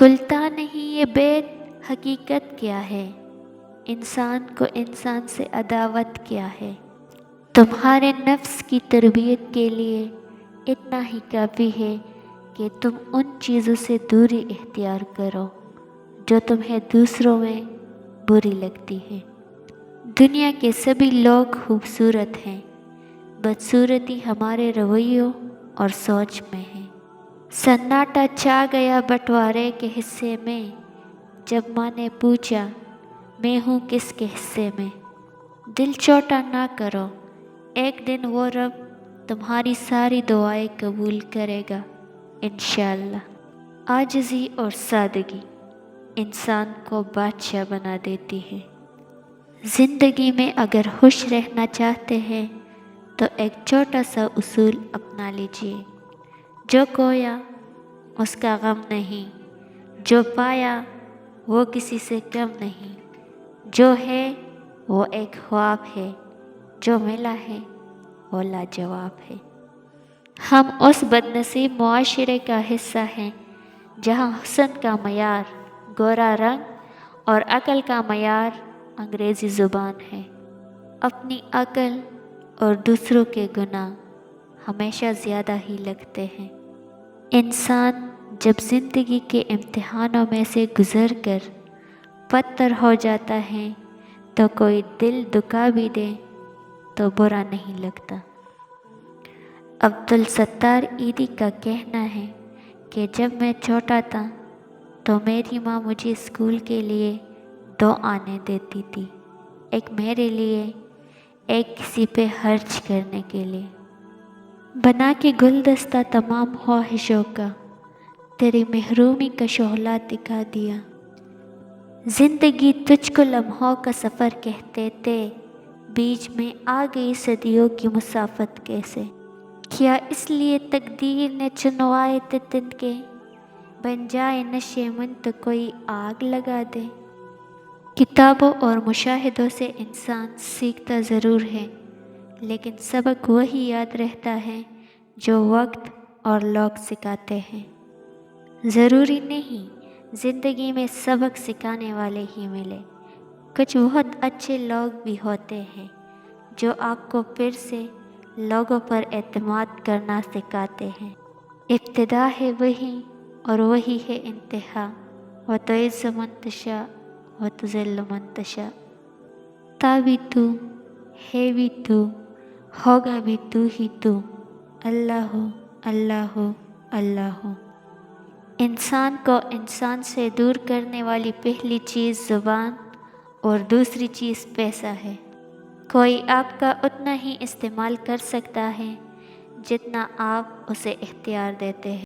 کھلتا نہیں یہ بید، حقیقت کیا ہے؟ انسان کو انسان سے عداوت کیا ہے؟ تمہارے نفس کی تربیت کے لیے اتنا ہی کافی ہے کہ تم ان چیزوں سے دوری اختیار کرو جو تمہیں دوسروں میں بری لگتی ہے۔ دنیا کے سبھی لوگ خوبصورت ہیں، بدصورتی ہمارے رویوں اور سوچ میں ہے۔ سناٹا چھا گیا بٹوارے کے حصے میں، جب ماں نے پوچھا میں ہوں کس کے حصے میں۔ دل چھوٹا نہ کرو، ایک دن وہ رب تمہاری ساری دعائیں قبول کرے گا انشاءاللہ۔ عاجزی اور سادگی انسان کو بادشاہ بنا دیتی ہے۔ زندگی میں اگر خوش رہنا چاہتے ہیں تو ایک چھوٹا سا اصول اپنا لیجئے، جو کھویا اس کا غم نہیں، جو پایا وہ کسی سے کم نہیں، جو ہے وہ ایک خواب ہے، جو ملا ہے وہ لاجواب ہے۔ ہم اس بد نصیب معاشرے کا حصہ ہیں جہاں حسن کا معیار گورا رنگ اور عقل کا معیار انگریزی زبان ہے۔ اپنی عقل اور دوسروں کے گناہ ہمیشہ زیادہ ہی لگتے ہیں۔ انسان جب زندگی کے امتحانوں میں سے گزر کر پتھر ہو جاتا ہے تو کوئی دل دکھا بھی دے تو برا نہیں لگتا۔ عبدالستار ایدھی کا کہنا ہے کہ جب میں چھوٹا تھا تو میری ماں مجھے اسکول کے لیے 2 آنے دیتی تھی، ایک میرے لیے، ایک کسی پہ خرچ کرنے کے لیے۔ بنا کے گلدستہ تمام خواہشوں کا، تیری محرومی کا شعلہ دکھا دیا۔ زندگی تجھ کو لمحوں کا سفر کہتے تھے، بیچ میں آ گئی صدیوں کی مسافت کیسے؟ کیا اس لیے تقدیر نے چنوائے تھے تنکے، بن جائے نشے من تو کوئی آگ لگا دے۔ کتابوں اور مشاہدوں سے انسان سیکھتا ضرور ہے، لیکن سبق وہی یاد رہتا ہے جو وقت اور لوگ سکھاتے ہیں۔ ضروری نہیں زندگی میں سبق سکھانے والے ہی ملے، کچھ بہت اچھے لوگ بھی ہوتے ہیں جو آپ کو پھر سے لوگوں پر اعتماد کرنا سکھاتے ہیں۔ ابتدا ہے وہی اور وہی ہے انتہا، وَتُعِزُّ مَن تَشَاءُ وَتُذِلُّ مَن تَشَاءُ۔ تھا بھی تو، ہے بھی تو، ہوگا بھی تو ہی تو، اللہ اللہ اللہ۔ انسان کو انسان سے دور کرنے والی پہلی چیز زبان اور دوسری چیز پیسہ ہے۔ کوئی آپ کا اتنا ہی استعمال کر سکتا ہے جتنا آپ اسے اختیار دیتے ہیں۔